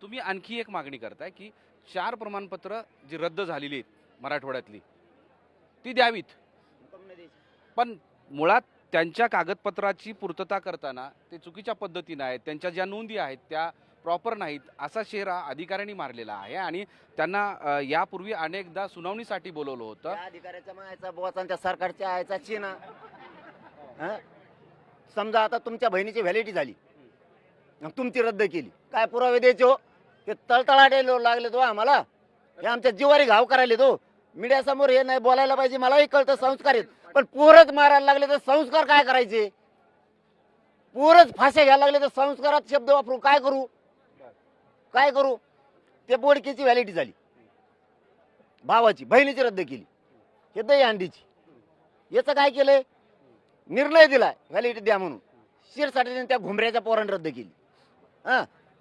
तुम्ही आणखी एक मागणी करताय की 4 प्रमाणपत्र जी रद्द झालेली आहेत मराठवाड्यातली ती द्यावीत, पण मुळात त्यांच्या कागदपत्राची पूर्तता करताना ते चुकीच्या पद्धतीने आहेत, त्यांच्या ज्या नोंदी आहेत त्या प्रॉपर नाहीत असा शेरा अधिकाऱ्यांनी मारलेला आहे आणि त्यांना यापूर्वी अनेकदा सुनावणीसाठी बोलवलं होतं. त्या अधिकाऱ्याचा मायाचा बोचांच्या सरकारच्या आयचा चिना समजा आता तुमच्या बहिणीची व्हॅलिडिटी झाली आणि तुमची रद्द केली, काय पुरावे द्यायचे हो? ते तळतळाटे लागले तो आम्हाला, हे आमच्या जीवारी घाव करायले तो. मीडिया समोर हे नाही बोलायला पाहिजे, मलाही कळतं संस्कार आहेत, पण पोरच मारायला लागले तर संस्कार काय करायचे? पोरच फासे घ्यायला लागले तर संस्कारात शब्द वापरू काय करू? काय करू? ते बोडकीची व्हॅलिडिटी झाली, भावाची बहिणीची रद्द केली, हे दही अंडीची. याचं काय केलंय? निर्णय दिलाय व्हॅलिडिटी द्या म्हणून, शिरसाठीने त्या घुमऱ्याच्या पोरांनी रद्द केली.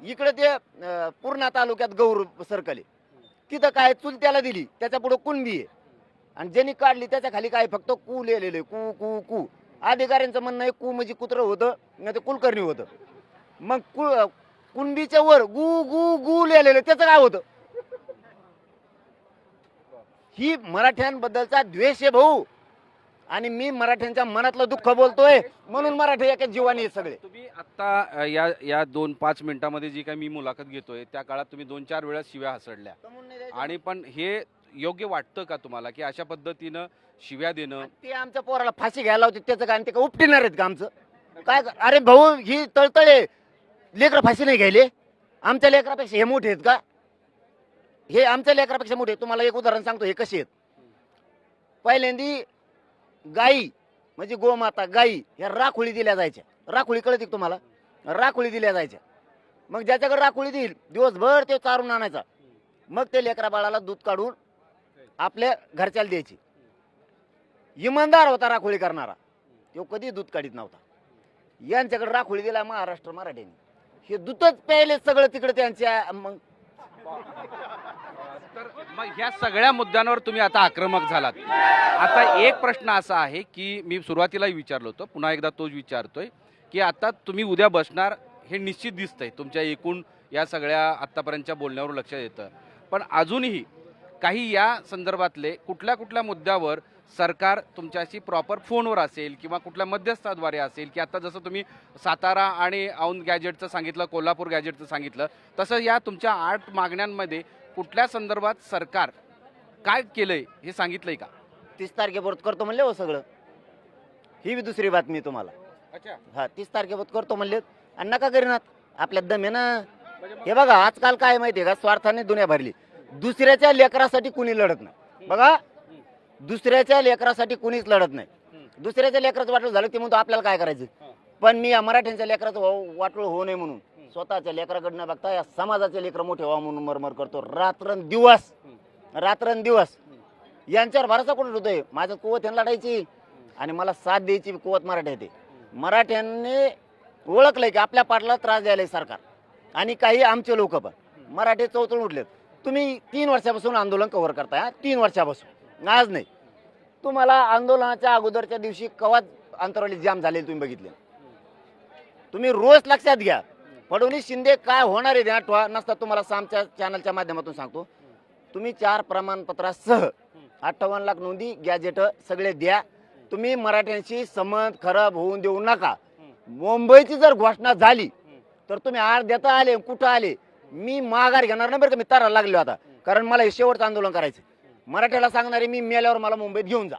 इकडे ते पूर्णा तालुक्यात गौर सर्कल आहे, तिथं काय चुलत्याला दिली, त्याच्या पुढे कुणबी आहे, आणि ज्यांनी काढली त्याच्या खाली काय फक्त कू लिहिलेलं आहे, कू कू कू. अधिकाऱ्यांचं म्हणणं आहे कू म्हणजे कुत्रं होतं नाही ते कुलकर्णी होतं, मग कुणबीच्या वर गु गु गु लिहिलेलं त्याचं काय होतं? ही मराठ्यांबद्दलचा द्वेष आहे भाऊ, आणि मी मराठ्यांच्या मनातलं दुःख बोलतोय म्हणून मराठी एका जीवानी हे सगळे. तुम्ही आता या 2-5 मिनिटांमध्ये जी काही मी मुलाखत घेतोय त्या काळात तुम्ही 2-4 वेळा शिव्या हसडल्या, आणि पण हे योग्य वाटतं का तुम्हाला की अशा पद्धतीनं शिव्या देणं? ते आमच्या पोराला फाशी घ्यायला होती त्याचं काय, ते का उपटिणार आहेत का आमचं काय? अरे भाऊ ही तळतळे लेकर फाशी नाही घ्यायले, आमच्या लेकरापेक्षा हे मोठे आहेत का? हे आमच्या लेकरापेक्षा मोठे. तुम्हाला एक उदाहरण सांगतो हे कसे आहेत. पहिल्यांदी गाई म्हणजे गोमाता गाई ह्या राखोळी दिल्या जायच्या. राखोळी कळते तुम्हाला? राखोळी दिल्या जायच्या. मग ज्याच्याकडे राखोळी देईल दिवसभर ते चारून आणायचा, मग ते लेकरा बाळाला दूध काढून आपल्या घरच्याला द्यायची. इमानदार होता राखोळी करणारा, तो कधी दूध काढीत नव्हता. यांच्याकडे राखोळी दिला महाराष्ट्र मराठ्यांनी, हे दूधच प्यायले सगळं तिकडे त्यांच्या. मग तर मग ह्या सगळ्या मुद्द्यांवर तुम्ही आता आक्रमक झालात. आता एक प्रश्न असा आहे की मी सुरुवातीलाही विचारलो होतो, पुन्हा एकदा तोच विचारतोय की आता तुम्ही उद्या बसणार हे निश्चित दिसतंय तुमच्या एकूण या सगळ्या आत्तापर्यंतच्या बोलण्यावर लक्षात येतं, पण अजूनही काही या संदर्भातले कुठल्या मुद्द्यावर सरकार तुमच्याशी प्रॉपर फोनवर असेल किंवा कुठल्या मध्यस्थाद्वारे असेल, की आता जसं तुम्ही सातारा आणि औंध गॅजेटचं सांगितलं, कोल्हापूर गॅजेटचं सांगितलं, तसं या तुमच्या 8 मागण्यांमध्ये कुठल्या संदर्भात सरकार काय केलंय हे सांगितलंय का? 30 तारखेपर्यंत करतो म्हणले हो सगळं. ही बी दुसरी बातमी तुम्हाला. अच्छा, हा 30 तारखेपर्यंत करतो म्हणले आणि नका करीनात, आपल्यात दम आहे ना. हे बघा आजकाल काय माहितीये का, स्वार्थाने दुनिया भरली. दुसऱ्याच्या लेकरासाठी कुणी लढत नाही. बघा दुसऱ्याच्या लेकरासाठी कुणीच लढत नाही. दुसऱ्याच्या लेकराचं वाटलं झालं ते म्हणतो आपल्याला काय करायचं, पण मी या मराठ्यांच्या लेकराचं वाटलं होऊ नये म्हणून स्वतःच्या लेकराकडनं बघता या समाजाचे लेकर मोठे व्हावं म्हणून मरमर करतो रात्रंदिवस. यांच्यावर भरोसा कुठे होतोय? माझ्यात कुवत यांना लढायची आणि मला साथ द्यायची कुवत मराठ्या येते. मराठ्यांनी ओळखलंय की आपल्या पाटला त्रास द्यायला सरकार, आणि काही आमचे लोक पण मराठी चौचळून उठलेत. तुम्ही 3 वर्षापासून आंदोलन कव्हर करताय, 3 वर्षापासून, आज नाही. तुम्हाला आंदोलनाच्या अगोदरच्या दिवशी कवा अंतरवाली जाम झाले तुम्ही बघितले? तुम्ही रोज लक्षात घ्या. फडणवीस शिंदे काय होणार आहे आठवा नसता. तुम्हाला आमच्या चॅनलच्या माध्यमातून सांगतो, तुम्ही 4 प्रमाणपत्रासह 58 लाख नोंदी गॅजेट सगळे द्या. तुम्ही मराठ्यांशी संबंध खराब होऊन देऊ नका. मुंबईची जर घोषणा झाली तर तुम्ही देता आले कुठं आले, मी माघार घेणार नाही बरं का. मी तारा लागलो आता, कारण मला हे शेवटचं आंदोलन करायचं. मराठ्याला सांगणारे मी मेल्यावर मला मुंबईत घेऊन जा.